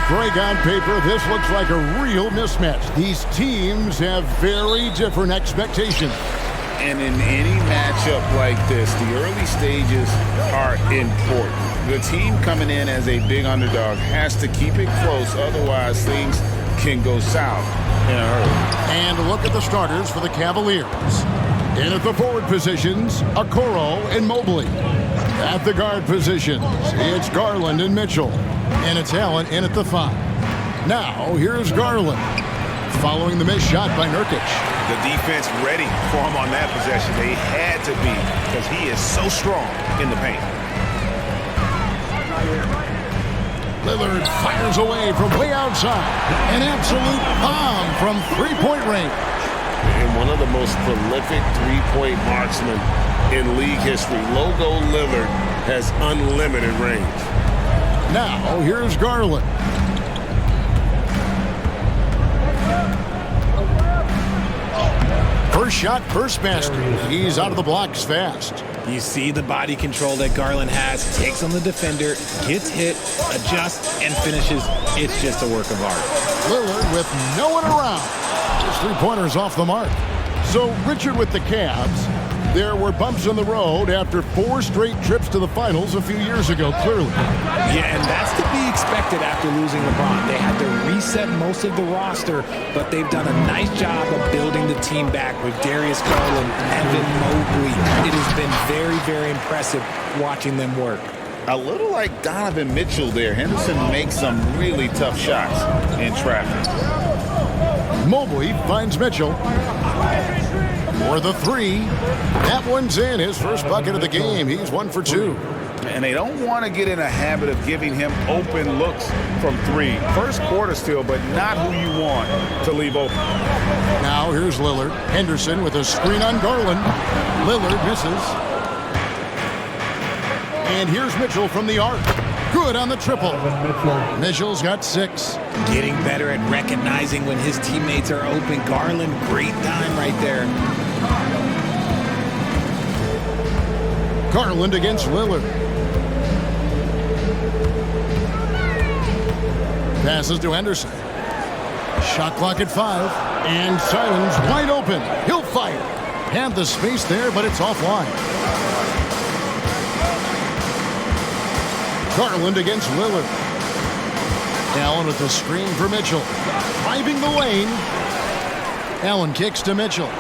Greg, on paper, this looks like a real mismatch. These teams have very different expectations. And in any matchup like this, the early stages are important. The team coming in as a big underdog has to keep it close, otherwise things can go south in a hurry. And look at the starters for the Cavaliers. In at the forward positions, Okoro and Mobley. At the guard positions, it's Garland and Mitchell. And it's Allen in at the 5. Now, here's Garland. Following the missed shot by Nurkic. The defense ready for him on that possession. They had to be, because he is so strong in the paint. Lillard fires away from way outside. An absolute bomb from three-point range. And one of the most prolific three-point marksmen in league history. Logo Lillard has unlimited range. Now, here's Garland. First shot, first basket. He's out of the blocks fast. You see the body control that Garland has, takes on the defender, gets hit, adjusts, and finishes. It's just a work of art. Lillard with no one around. His three-pointer's off the mark. So, Richard with the Cavs. There were bumps on the road after 4 straight trips to the finals a few years ago, clearly. Yeah, and that's to be expected after losing LeBron. They had to reset most of the roster, but they've done a nice job of building the team back with Darius Garland, Evan Mobley. It has been very, very impressive watching them work. A little like Donovan Mitchell there. Henderson makes some really tough shots in traffic. Mobley finds Mitchell. For the 3. That one's in. His first bucket of the game. He's 1 for 2. And they don't want to get in a habit of giving him open looks from 3. First quarter still, but not who you want to leave open. Now here's Lillard. Henderson with a screen on Garland. Lillard misses. And here's Mitchell from the arc. Good on the triple. Mitchell's got 6. Getting better at recognizing when his teammates are open. Garland, great time right there. Garland against Lillard. Passes to Henderson. Shot clock at 5. And Simons wide open. He'll fire. Had the space there, but it's offline. Garland against Lillard. Allen with the screen for Mitchell. Driving the lane. Allen kicks to Mitchell.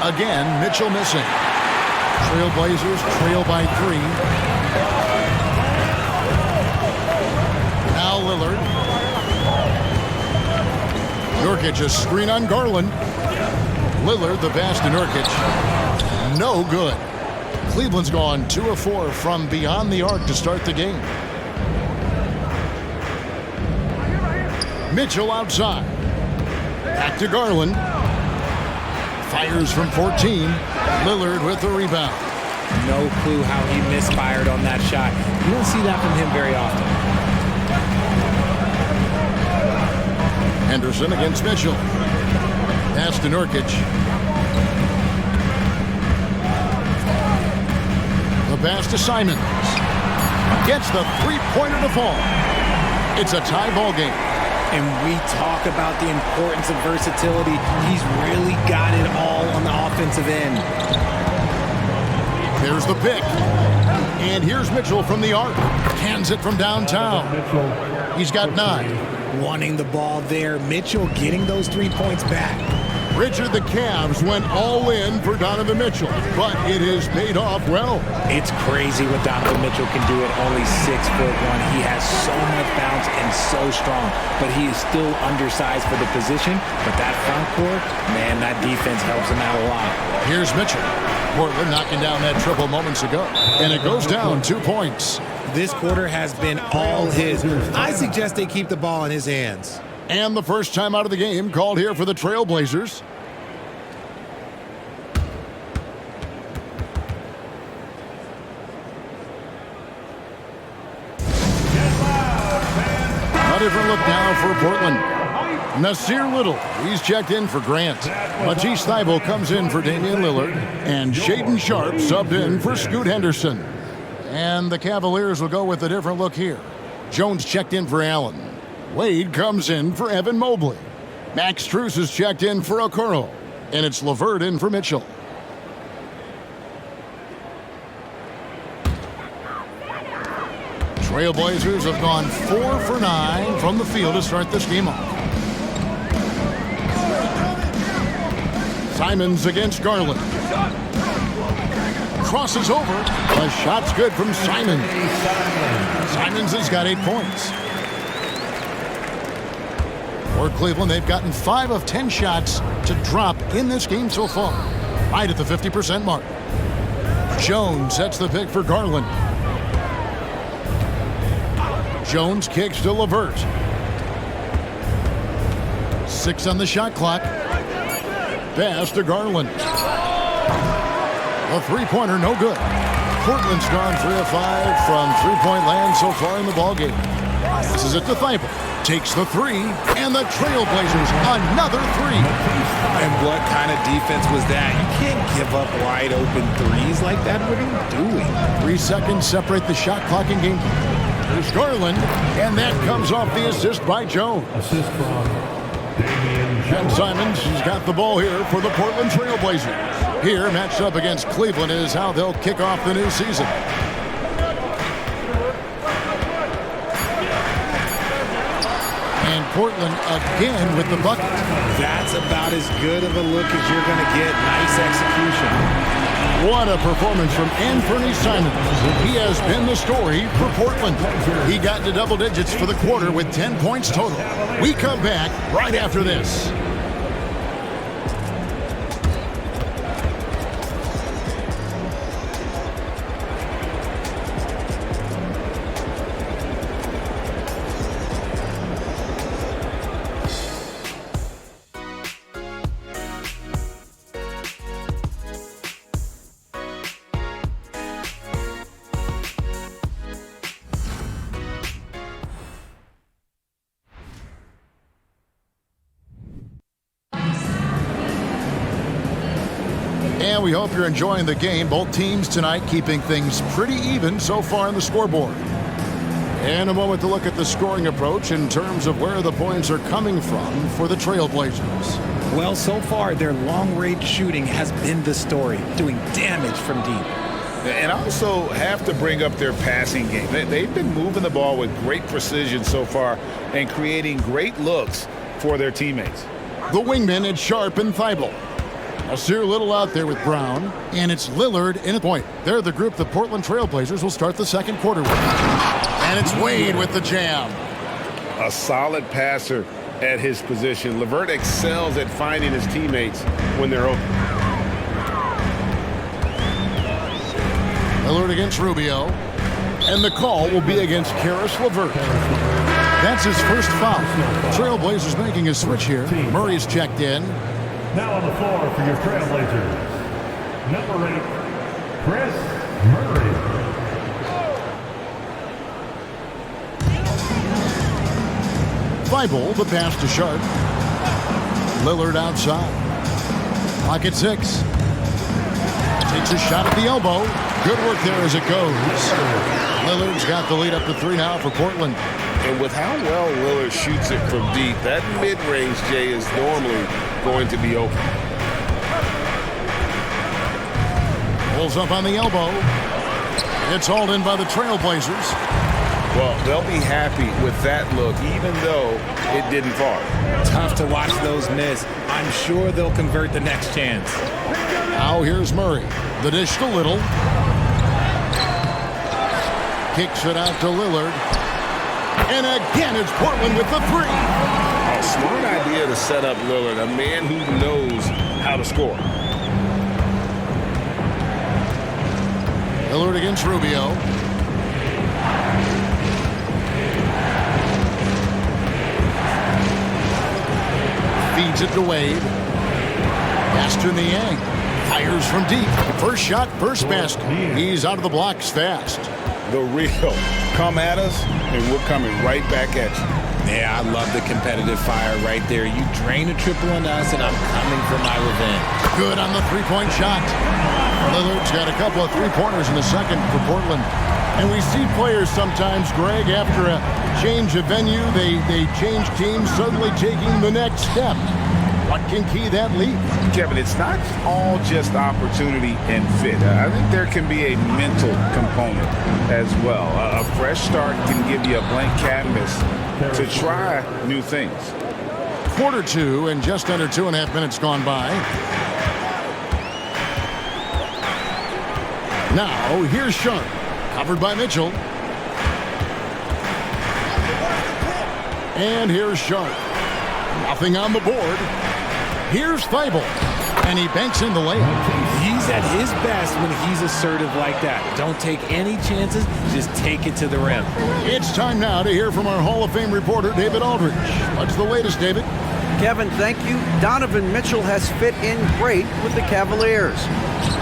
Again, Mitchell missing. Trailblazers trail by 3. Now Lillard. Nurkic a screen on Garland. Lillard the pass to Nurkic. No good. Cleveland's gone 2 of 4 from beyond the arc to start the game. Mitchell outside. Back to Garland. Fires from 14. Lillard with the rebound. No clue how he misfired on that shot. You don't see that from him very often. Henderson against Mitchell. Pass to Nurkic. The pass to Simons. Gets the three-pointer to fall. It's a tie ball game. And we talk about the importance of versatility. He's really got it all on the offensive end. There's the pick. And here's Mitchell from the arc. Hands it from downtown. He's got 9. Wanting the ball there. Mitchell getting those 3 points back. Richard, the Cavs went all in for Donovan Mitchell, but it has paid off well. It's crazy what Donovan Mitchell can do at only 6'1". He has so much bounce and so strong, but he is still undersized for the position. But that front court, man, that defense helps him out a lot. Here's Mitchell. Portland knocking down that triple moments ago, and it goes down 2 points. This quarter has been all his. I suggest they keep the ball in his hands. And the first time out of the game called here for the Trailblazers. A different look now for Portland. Nasir Little, he's checked in for Grant. Matisse Thybulle comes in for Damian Lillard. And Shaedon Sharpe subbed in for Scoot Henderson. And the Cavaliers will go with a different look here. Jones checked in for Allen. Wade comes in for Evan Mobley. Max Strus is checked in for Okoro. And it's LeVert in for Mitchell. Trailblazers have gone 4 for 9 from the field to start this game off. Simons against Garland. Crosses over. A shot's good from Simons. Simons has got 8 points. For Cleveland, they've gotten 5 of 10 shots to drop in this game so far. Right at the 50% mark. Jones sets the pick for Garland. Jones kicks to LeVert. 6 on the shot clock. Pass to Garland. A three-pointer, no good. Portland's gone 3 of 5 from three-point land so far in the ballgame. This is it to Thibault. Takes the 3, and the Trailblazers another 3. And what kind of defense was that? You can't give up wide open threes like that. What are you doing? 3 seconds separate the shot clock in game. There's Garland, and that comes off the assist by Jones. Assist from Damian And Simons has got the ball here for the Portland Trailblazers. Here, matched up against Cleveland, is how they'll kick off the new season. And Portland again with the bucket. That's about as good of a look as you're going to get. Nice execution. What a performance from Anthony Simons. He has been the story for Portland. He got into double digits for the quarter with 10 points total. We come back right after this. And we hope you're enjoying the game. Both teams tonight keeping things pretty even so far on the scoreboard. In a moment to look at the scoring approach in terms of where the points are coming from for the Trailblazers. Well, so far, their long-range shooting has been the story, doing damage from deep. And also have to bring up their passing game. They've been moving the ball with great precision so far and creating great looks for their teammates. The wingman is Sharp and Thibault. Nasir Little out there with Brown, and it's Lillard in a point. They're the group the Portland Trailblazers will start the second quarter with. And it's Wade with the jam. A solid passer at his position. LeVert excels at finding his teammates when they're open. Lillard against Rubio, and the call will be against Karis LeVert. That's his first foul. Trailblazers making a switch here. Murray's checked in. Now on the floor for your Trailblazers, number 8, Chris Murray. Thibault, the pass to Sharp. Lillard outside. Clock at 6. Takes a shot at the elbow. Good work there as it goes. Lillard's got the lead up to 3 now for Portland. And with how well Lillard shoots it from deep, that mid-range, Jay, is normally going to be open. Pulls up on the elbow. It's hauled in by the Trailblazers. Well, they'll be happy with that look, even though it didn't fall. Tough to watch those miss. I'm sure they'll convert the next chance. Now here's Murray. The dish to Little. Kicks it out to Lillard. And again, it's Portland with the 3. A smart idea to set up Lillard, a man who knows how to score. Lillard against Rubio. Feeds it to Wade. Pass to Niang. Fires from deep. First shot, first basket. He's out of the blocks fast. The real. Come at us, and we're coming right back at you. Yeah, I love the competitive fire right there. You drain a triple on us, and I'm coming for my revenge. Good on the three-point shot. Lillard's got a couple of three-pointers in the second for Portland. And we see players sometimes, Greg, after a change of venue, they change teams, suddenly taking the next step. What can key that leap? Kevin, it's not all just opportunity and fit. I think there can be a mental component as well. A fresh start can give you a blank canvas to try new things. Quarter two, and just under 2.5 minutes gone by. Now, here's Sharp, covered by Mitchell. And here's Sharp. Nothing on the board. Here's Thibault, and he banks in the layup. He's at his best when he's assertive like that. Don't take any chances, just take it to the rim. It's time now to hear from our Hall of Fame reporter, David Aldridge. What's the latest, David? Kevin, thank you. Donovan Mitchell has fit in great with the Cavaliers.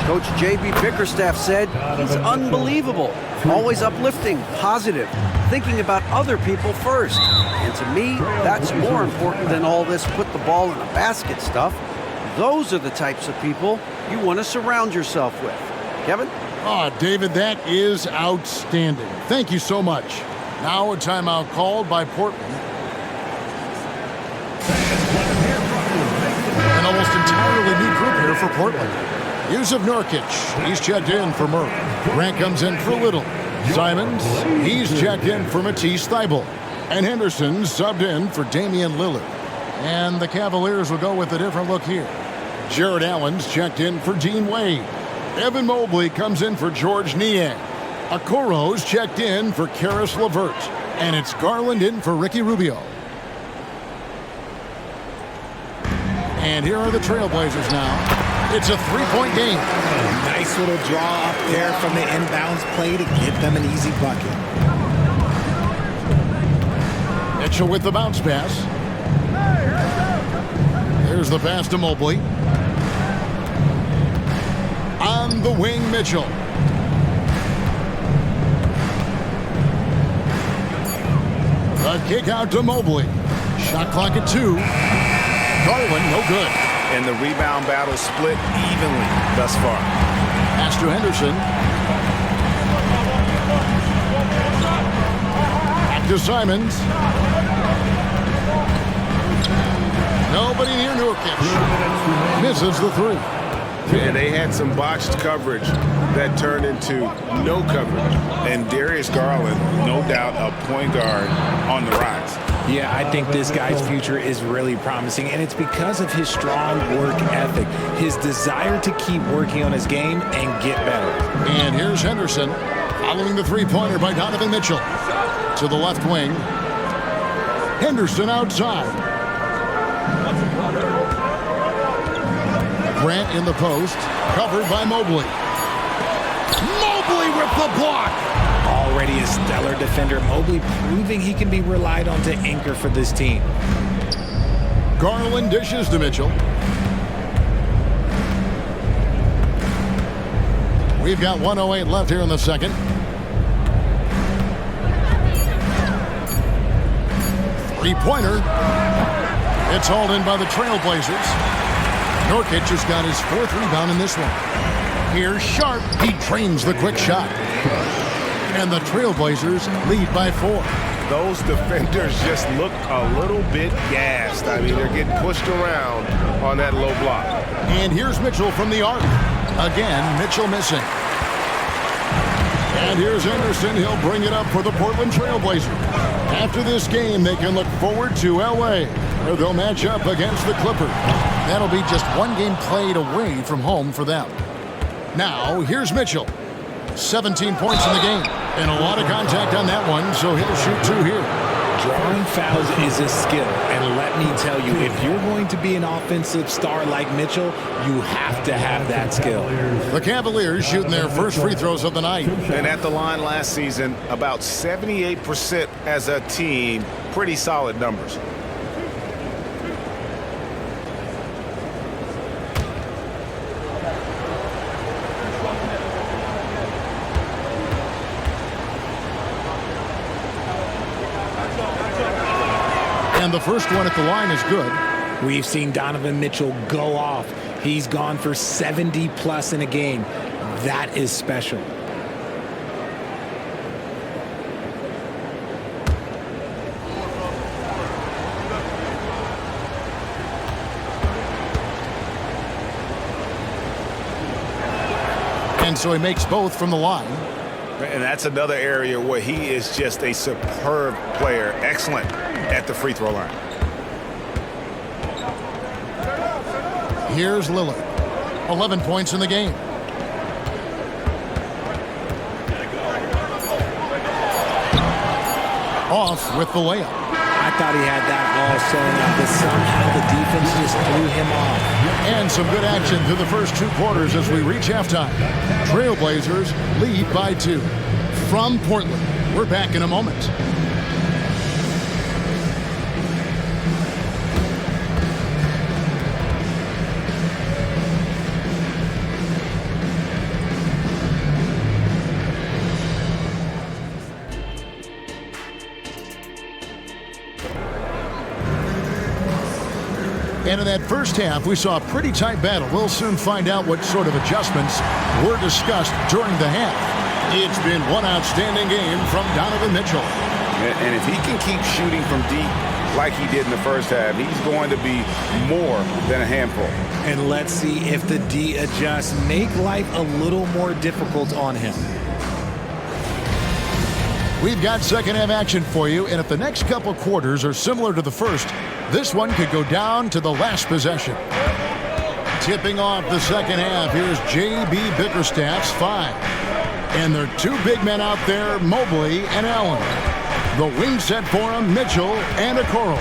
Coach J.B. Bickerstaff said he's unbelievable, always uplifting, positive, thinking about other people first. And to me, that's more important than all this put the ball in a basket stuff. Those are the types of people you want to surround yourself with. Kevin? Oh, David, that is outstanding. Thank you so much. Now a timeout called by Portland. An almost entirely new group here for Portland. Yusuf Nurkic, he's checked in for Murray. Grant comes in for Little. Simons, he's checked in for Matisse Thybulle. And Henderson subbed in for Damian Lillard. And the Cavaliers will go with a different look here. Jared Allen's checked in for Dean Wade. Evan Mobley comes in for George Niang. Okoro's checked in for Karis LeVert. And it's Garland in for Ricky Rubio. And here are the Trailblazers now. It's a three-point game. Nice little draw up there from the inbounds play to get them an easy bucket. Mitchell with the bounce pass. Here's the pass to Mobley. On the wing, Mitchell. The kick out to Mobley. Shot clock at 2. Garland, no good. And the rebound battle split evenly thus far. Pass to Henderson. Back to Simons. Nobody near Nurkic. Misses the 3. Yeah, they had some botched coverage that turned into no coverage. And Darius Garland, no doubt a point guard on the rise. Yeah, I think this guy's future is really promising, and it's because of his strong work ethic, his desire to keep working on his game and get better. And here's Henderson, following the three-pointer by Donovan Mitchell. To the left wing. Henderson outside. Grant in the post, covered by Mobley. Mobley with the block! Already a stellar defender, Mobley proving he can be relied on to anchor for this team. Garland dishes to Mitchell. We've got 1:08 left here in the second. Three-pointer. It's hauled in by the Trailblazers. Nurkic has got his 4th rebound in this one. Here's Sharp. He trains the quick shot. And the Trailblazers lead by 4. Those defenders just look a little bit gassed. I mean, they're getting pushed around on that low block. And here's Mitchell from the arc. Again, Mitchell missing. And here's Henderson. He'll bring it up for the Portland Trailblazers. After this game, they can look forward to L.A., where they'll match up against the Clippers. That'll be just one game played away from home for them. Now, here's Mitchell. 17 points in the game. And a lot of contact on that one, so he'll shoot 2 here. Drawing fouls is a skill, and let me tell you, if you're going to be an offensive star like Mitchell, you have to have that skill. The Cavaliers shooting their first free throws of the night. And at the line last season, about 78% as a team. Pretty solid numbers. And the first one at the line is good. We've seen Donovan Mitchell go off. He's gone for 70+ in a game. That is special. And so he makes both from the line. And that's another area where he is just a superb player. Excellent at the free throw line. Here's Lillard. 11 points in the game. Off with the layup. I thought he had that all sewn up, but somehow the defense just threw him off. And some good action through the first 2 quarters as we reach halftime. Trailblazers lead by 2. From Portland, we're back in a moment. And in that first half, we saw a pretty tight battle. We'll soon find out what sort of adjustments were discussed during the half. It's been one outstanding game from Donovan Mitchell. And if he can keep shooting from deep like he did in the first half, he's going to be more than a handful. And let's see if the D adjusts, make life a little more difficult on him. We've got second half action for you, and if the next couple quarters are similar to the first, this one could go down to the last possession. Tipping off the second half, here's J.B. Bickerstaff's 5. And there are 2 big men out there, Mobley and Allen. The wing set for him, Mitchell and Okoro.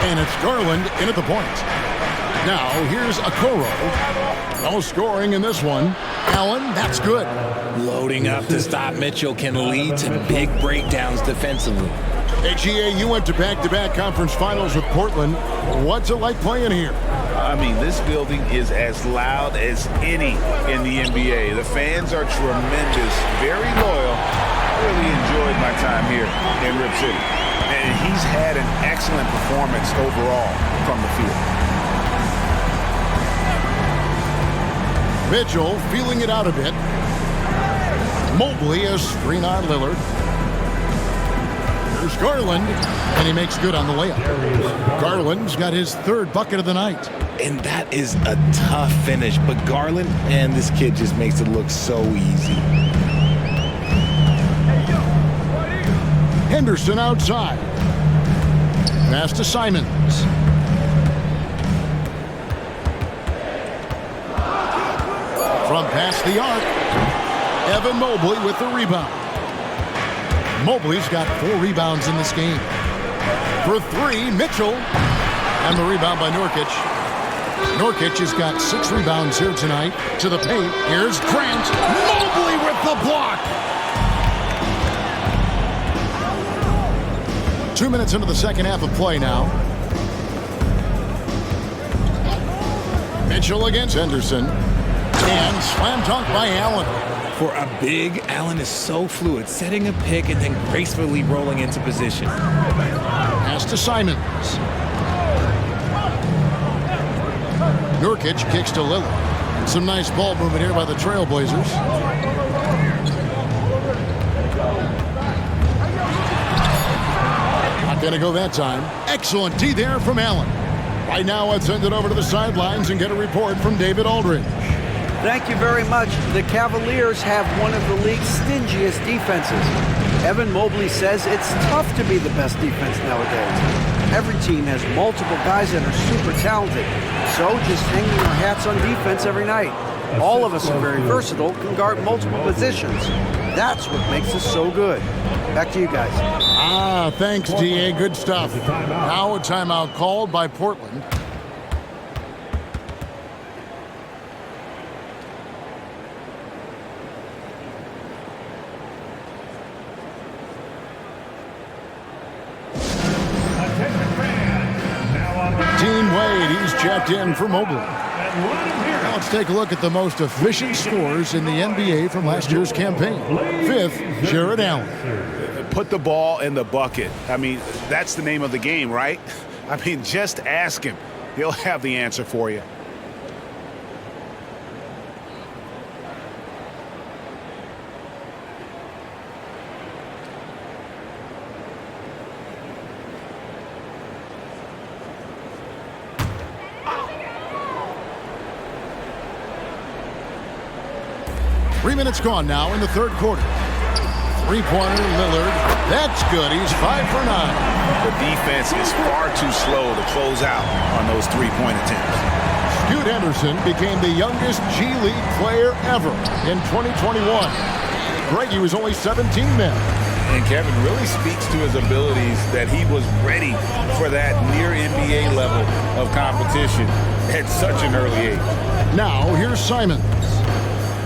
And it's Garland in at the point. Now, here's Okoro. No scoring in this one. Allen, that's good. Loading up to stop Mitchell can lead to big breakdowns defensively. Hey, GA, you went to back-to-back conference finals with Portland. What's it like playing here? I mean, this building is as loud as any in the NBA. The fans are tremendous, very loyal. I really enjoyed my time here in Rip City. And he's had an excellent performance overall from the field. Mitchell feeling it out a bit. Mobley a screen on Lillard. Here's Garland, and he makes good on the layup. Garland's got his 3rd bucket of the night. And that is a tough finish, but Garland, and this kid just makes it look so easy. Henderson outside. Pass to Simons. From past the arc, Evan Mobley with the rebound. Mobley's got 4 rebounds in this game. For 3, Mitchell. And the rebound by Nurkic. Nurkic has got 6 rebounds here tonight. To the paint, here's Grant. Mobley with the block. 2 minutes into the second half of play now. Mitchell against Henderson. And slam dunk by Allen. For a big, Allen is so fluid, setting a pick and then gracefully rolling into position. Pass to Simons. Nurkic kicks to Lillard. Some nice ball movement here by the Trailblazers. Not going to go that time. Excellent D there from Allen. Right now, let's send it over to the sidelines and get a report from David Aldridge. Thank you very much. The Cavaliers have one of the league's stingiest defenses. Evan Mobley says it's tough to be the best defense nowadays. Every team has multiple guys that are super talented. So just hanging our hats on defense every night. All of us are very versatile, can guard multiple positions. That's what makes us so good. Back to you guys. Thanks, DA. Good stuff. Now a timeout called by Portland. Dean Wade, he's checked in for Mobley. Now let's take a look at the most efficient scores in the NBA from last year's campaign. 5th, Jared Allen. Put the ball in the bucket. I mean, that's the name of the game, right? I mean, just ask him. He'll have the answer for you. 3 minutes gone now in the third quarter. Three-pointer, Lillard. That's good. He's 5 for 9. The defense is far too slow to close out on those three-point attempts. Scoot Henderson became the youngest G League player ever in 2021. Greggy was only 17 then. And Kevin really speaks to his abilities that he was ready for that near NBA level of competition at such an early age. Now, here's Simons.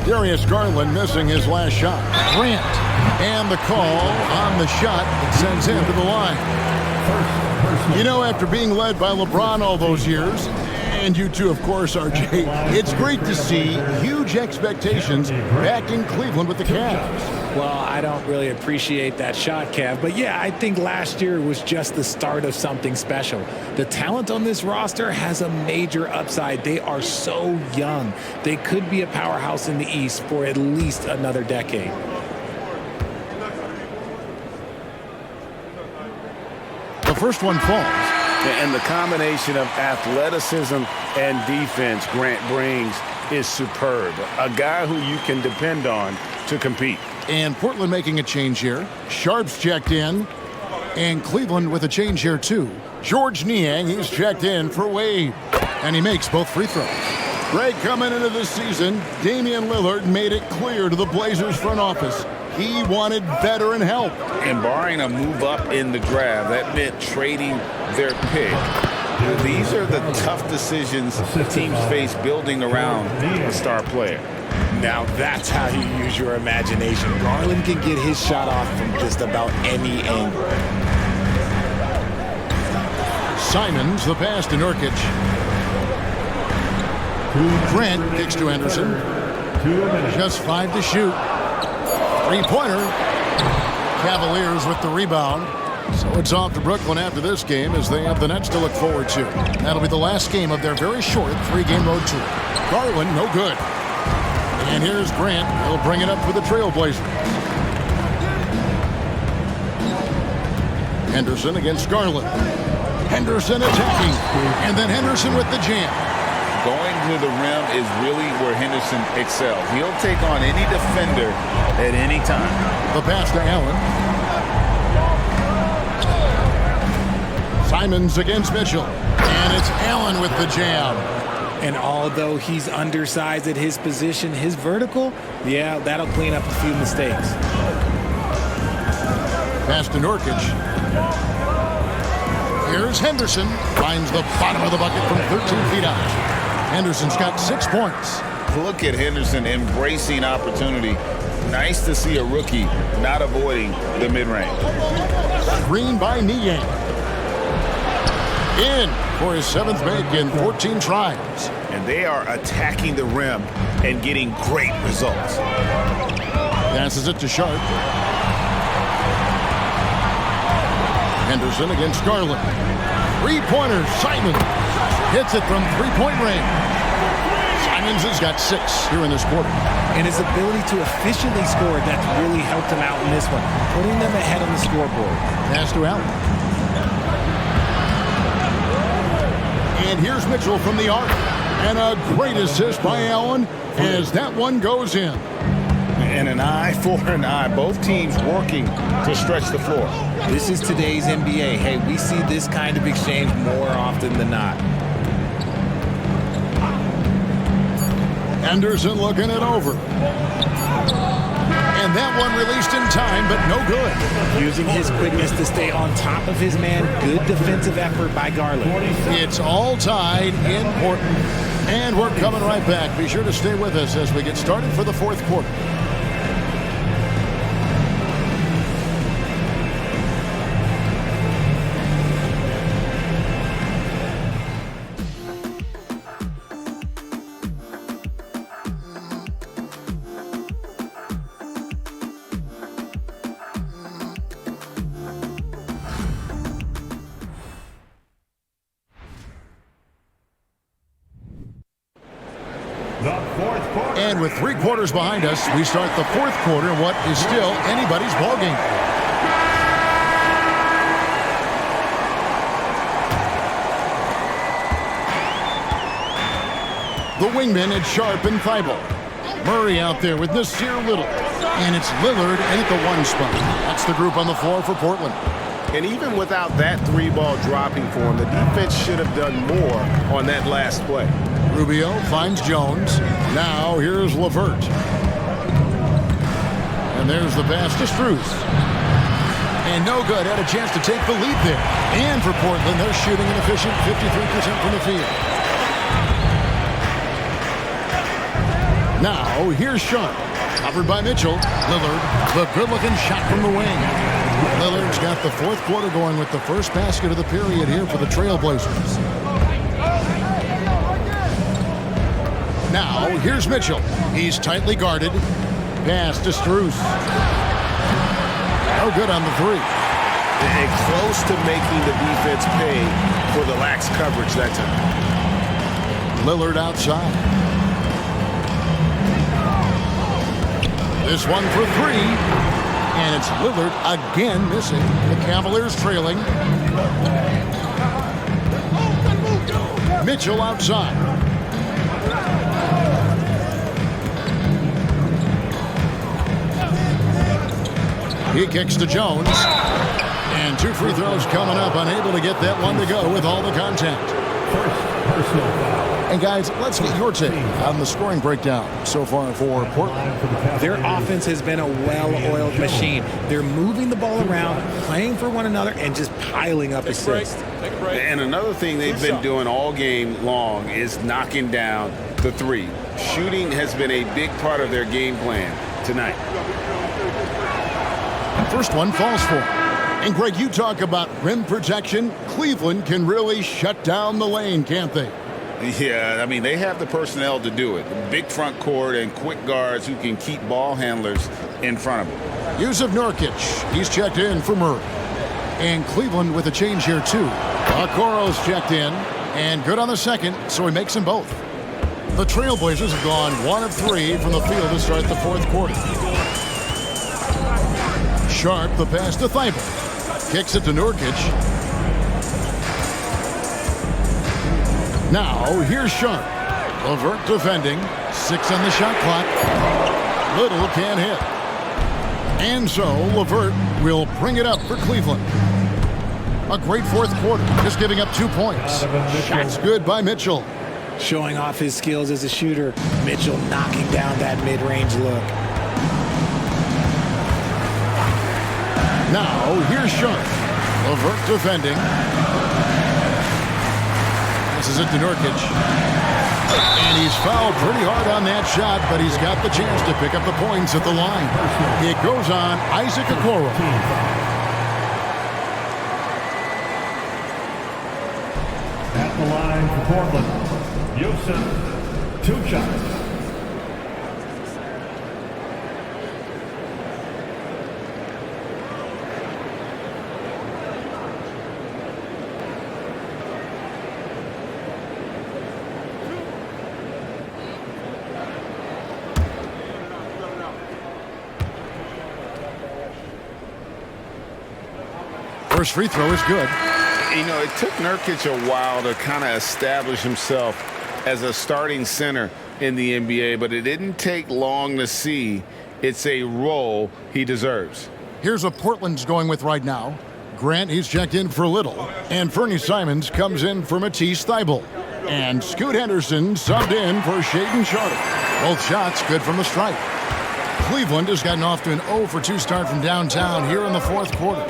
Darius Garland missing his last shot. Grant. And the call on the shot that sends him to the line. You know, after being led by LeBron all those years, and you too, of course, RJ, it's great to see huge expectations back in Cleveland with the Cavs. Well, I don't really appreciate that shot, Kev. But yeah, I think last year was just the start of something special. The talent on this roster has a major upside. They are so young. They could be a powerhouse in the East for at least another decade. The first one falls. And the combination of athleticism and defense Grant brings is superb. A guy who you can depend on to compete. And Portland making a change here. Sharp's checked in. And Cleveland with a change here, too. George Niang, he's checked in for Wade. And he makes both free throws. Greg, coming into this season, Damian Lillard made it clear to the Blazers front office he wanted veteran help. And barring a move up in the draft, that meant trading their pick. These are the tough decisions teams face building around a star player. Now that's how you use your imagination. Garland can get his shot off from just about any angle. Simons, the pass to Nurkic. Grant kicks to Henderson. Just 5 to shoot. Three-pointer. Cavaliers with the rebound. So it's off to Brooklyn after this game as they have the Nets to look forward to. That'll be the last game of their very short 3-game road tour. Garland, no good. And here's Grant. He'll bring it up for the Trailblazers. Henderson against Garland. Henderson attacking. And then Henderson with the jam. Going to the rim is really where Henderson excels. He'll take on any defender at any time. The pass to Allen. Simons against Mitchell. And it's Allen with the jam. And although he's undersized at his position, his vertical, yeah, that'll clean up a few mistakes. Pass to Nurkic. Here's Henderson. Finds the bottom of the bucket from 13 feet out. Henderson's got 6 points. Look at Henderson embracing opportunity. Nice to see a rookie not avoiding the mid-range. Screen by Niang. In for his 7th make in 14 tries. And they are attacking the rim and getting great results. Passes it to Sharp. Henderson against Garland. Three-pointer, Simons. Hits it from three-point range. Simons has got 6 here in this quarter. And his ability to efficiently score, that's really helped him out in this one, putting them ahead on the scoreboard. Pass to Allen. And here's Mitchell from the arc. And a great assist by Allen as that one goes in. And an eye for an eye. Both teams working to stretch the floor. This is today's NBA. Hey, we see this kind of exchange more often than not. Henderson looking it over. And that one released in time, but no good. Using his quickness to stay on top of his man. Good defensive effort by Garland. It's all tied in Portland. And we're coming right back. Be sure to stay with us as we get started for the fourth quarter. And with 3 quarters behind us, we start the fourth quarter in what is still anybody's ballgame. The wingmen at Sharp and Thibault. Murray out there with Nasir Little. And it's Lillard in at the 1 spot. That's the group on the floor for Portland. And even without that 3-ball dropping for him, the defense should have done more on that last play. Rubio finds Jones. Now here's LeVert. And there's the pass to Strus. And no good. Had a chance to take the lead there. And for Portland, they're shooting an efficient 53% from the field. Now here's Sharp. Covered by Mitchell. Lillard, the good-looking shot from the wing. Lillard's got the fourth quarter going with the first basket of the period here for the Trailblazers. Now, here's Mitchell. He's tightly guarded. Pass to Strus. No good on the 3. And close to making the defense pay for the lax coverage that time. Lillard outside. This one for 3. And it's Lillard again missing. The Cavaliers trailing. Mitchell outside. He kicks to Jones. And 2 free throws coming up. Unable to get that one to go with all the contact. First personal foul. And guys, let's get your take on the scoring breakdown so far for Portland. Their offense has been a well-oiled machine. They're moving the ball around, playing for one another, and just piling up assists. And another thing they've been doing all game long is knocking down the 3. Shooting has been a big part of their game plan tonight. First one falls for him. And Greg, you talk about rim protection. Cleveland can really shut down the lane, can't they? Yeah, I mean, they have the personnel to do it. Big front court and quick guards who can keep ball handlers in front of them. Yusuf Nurkic, he's checked in for Murray. And Cleveland with a change here, too. Okoro's checked in, and good on the second, so he makes them both. The Trailblazers have gone 1 of 3 from the field to start the fourth quarter. Sharp, the pass to Thibault. Kicks it to Nurkic. Now, here's Sharp. LeVert defending. 6 on the shot clock. Little can't hit. And so, LeVert will bring it up for Cleveland. A great fourth quarter, just giving up 2 points. Shots good by Mitchell. Showing off his skills as a shooter. Mitchell knocking down that mid-range look. Now, here's Sharp. LeVert defending. This is it to Nurkic. And he's fouled pretty hard on that shot, but he's got the chance to pick up the points at the line. It goes on Isaac Okoro. At the line for Portland, Yusuf, 2 shots. First free throw is good. You know, it took Nurkic a while to kind of establish himself as a starting center in the NBA, but it didn't take long to see it's a role he deserves. Here's what Portland's going with right now. Grant, he's checked in for Little. And Fernie Simons comes in for Matisse Thybulle. And Scoot Henderson subbed in for Shaedon Sharp. Both shots good from the stripe. Cleveland has gotten off to an 0 for 2 start from downtown here in the fourth quarter.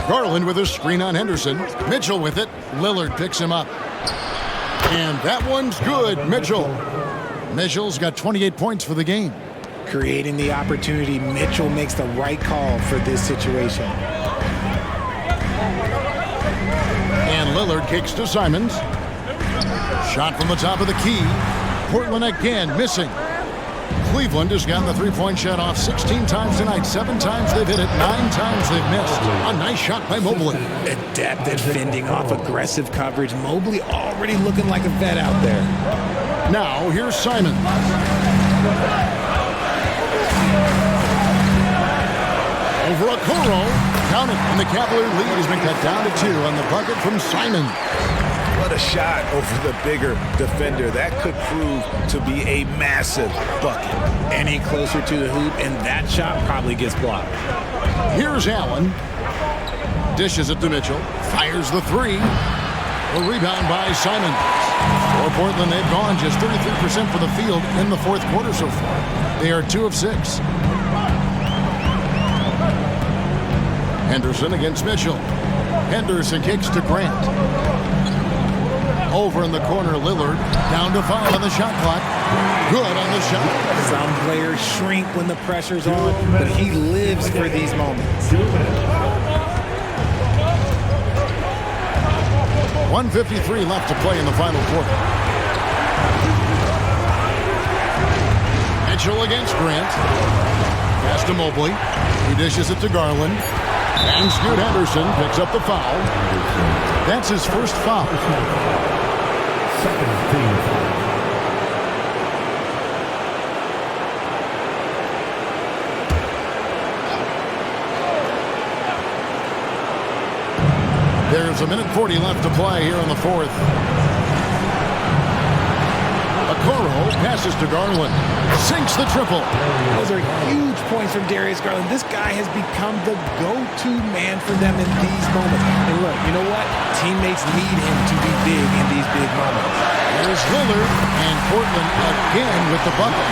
Garland with a screen on Henderson. Mitchell with it. Lillard picks him up. And that one's good. Mitchell's got 28 points for the game. Creating the opportunity, Mitchell makes the right call for this situation. And Lillard kicks to Simons. Shot from the top of the key. Portland again missing. Cleveland has gotten the three-point shot off 16 times tonight. 7 times they've hit it. 9 times they've missed. A nice shot by Mobley. Adept at fending off aggressive coverage. Mobley already looking like a vet out there. Now, here's Simons. Over Okoro. Count it. And the Cavalier lead has been cut down to 2 on the bucket from Simons. What a shot over the bigger defender. That could prove to be a massive bucket. Any closer to the hoop, and that shot probably gets blocked. Here's Allen. Dishes it to Mitchell. Fires the three. A rebound by Simons. For Portland, they've gone just 33% for the field in the fourth quarter so far. They are 2 of 6. Henderson against Mitchell. Henderson kicks to Grant. Over in the corner, Lillard. Down to 5 on the shot clock. Good on the shot. Some players shrink when the pressure's on, but he lives for these moments. 1:53 left to play in the final quarter. Mitchell against Grant. Pass to Mobley. He dishes it to Garland. And Scoot Henderson picks up the foul. That's his first foul. Second team foul. There's 1:40 left to play here in the fourth. Okoro passes to Garland. Sinks the triple. Those are huge points from Darius Garland. This guy has become the go-to man for them in these moments. And look, you know what? Teammates need him to be big in these big moments. There's Lillard, and Portland again with the bucket.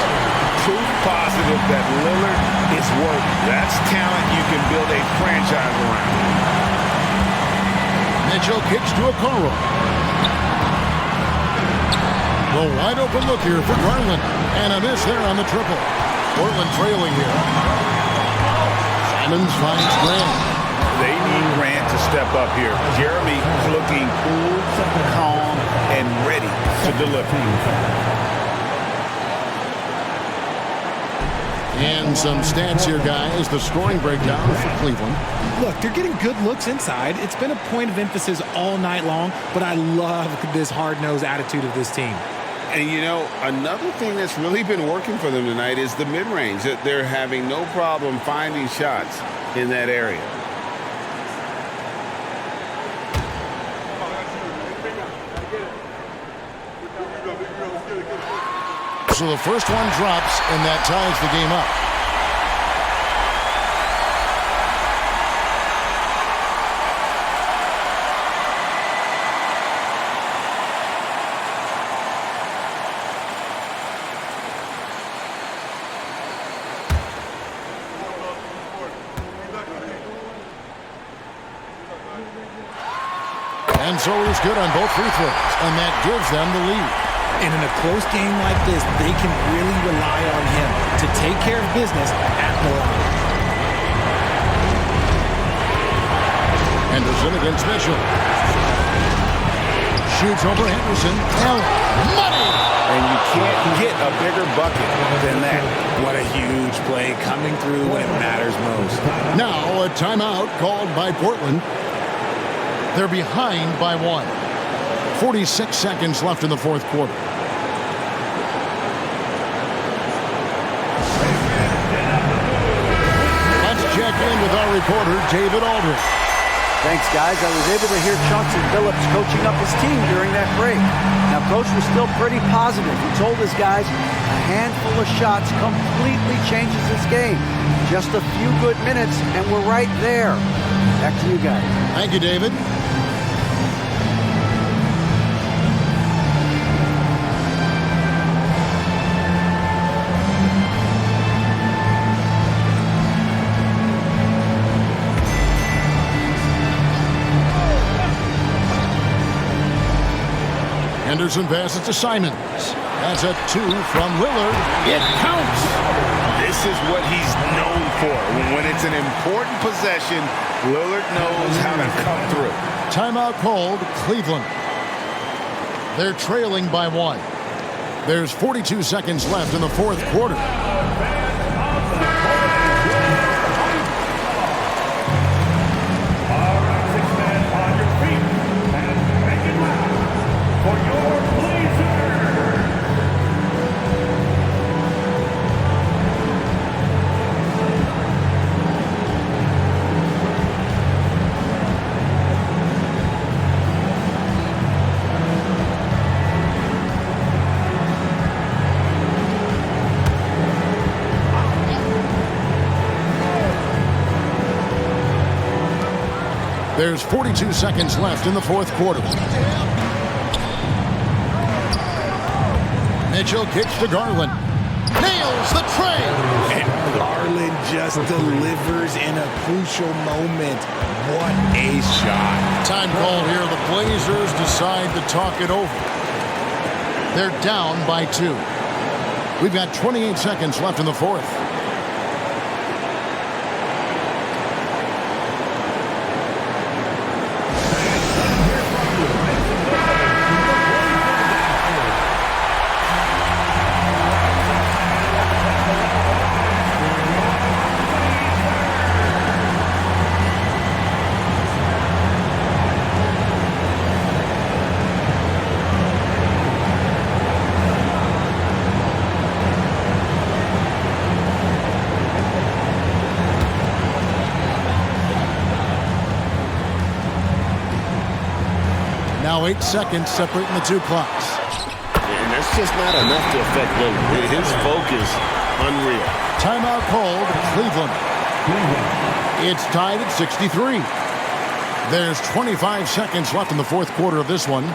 Proof positive that Lillard is worthy. That's talent you can build a franchise around. Mitchell kicks to Okoro. The wide open look here for Garland. And a miss there on the triple. Portland trailing here. Simons finds Grant. They need Grant to step up here. Jeremy looking cool, calm, and ready to deliver. And some stats here, guys. The scoring breakdown for Cleveland. Look, they're getting good looks inside. It's been a point of emphasis all night long, but I love this hard-nosed attitude of this team. And, you know, another thing that's really been working for them tonight is the mid-range. That they're having no problem finding shots in that area. So the first one drops, and that ties the game up. And so he's good on both free throws, and that gives them the lead. And in a close game like this, they can really rely on him to take care of business at the line. Henderson against Mitchell. Shoots over Henderson. Money! And you can't get a bigger bucket than that. What a huge play coming through when it matters most. Now a timeout called by Portland. They're behind by 1. 46 seconds left in the fourth quarter. Let's check in with our reporter, David Aldridge. Thanks, guys. I was able to hear Chauncey Billups coaching up his team during that break. Now, Coach was still pretty positive. He told his guys a handful of shots completely changes this game. Just a few good minutes, and we're right there. Back to you guys. Thank you, David. Henderson passes to Simons. That's a 2 from Lillard. It counts. This is what he's known for. When it's an important possession, Lillard knows how to come through. Timeout called Cleveland. They're trailing by 1. There's 42 seconds left in the fourth quarter. There's 42 seconds left in the fourth quarter. Mitchell kicks to Garland. Nails the tray. And Garland just delivers in a crucial moment. What a shot. Time called here. The Blazers decide to talk it over. They're down by 2. We've got 28 seconds left in the fourth. Now 8 seconds separating the two clocks. And that's just not enough to affect Lillard. His focus, unreal. Timeout called, Cleveland. It's tied at 63. There's 25 seconds left in the fourth quarter of this one.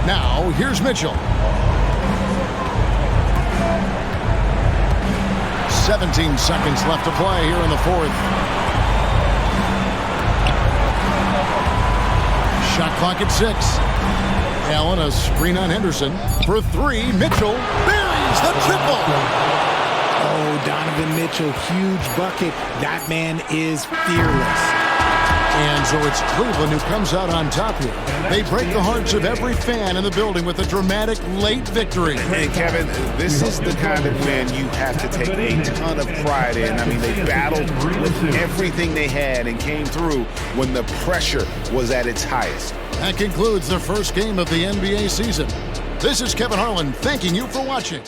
Now, here's Mitchell. 17 seconds left to play here in the fourth. Shot clock at 6. Allen, a screen on Henderson. For 3, Mitchell buries the triple. Oh, Donovan Mitchell, huge bucket. That man is fearless. And so it's Cleveland who comes out on top here. They break the hearts of every fan in the building with a dramatic late victory. And Kevin, this is the kind of win you have to take a ton of pride in. I mean, they battled with everything they had and came through when the pressure was at its highest. That concludes the first game of the NBA season. This is Kevin Harlan thanking you for watching.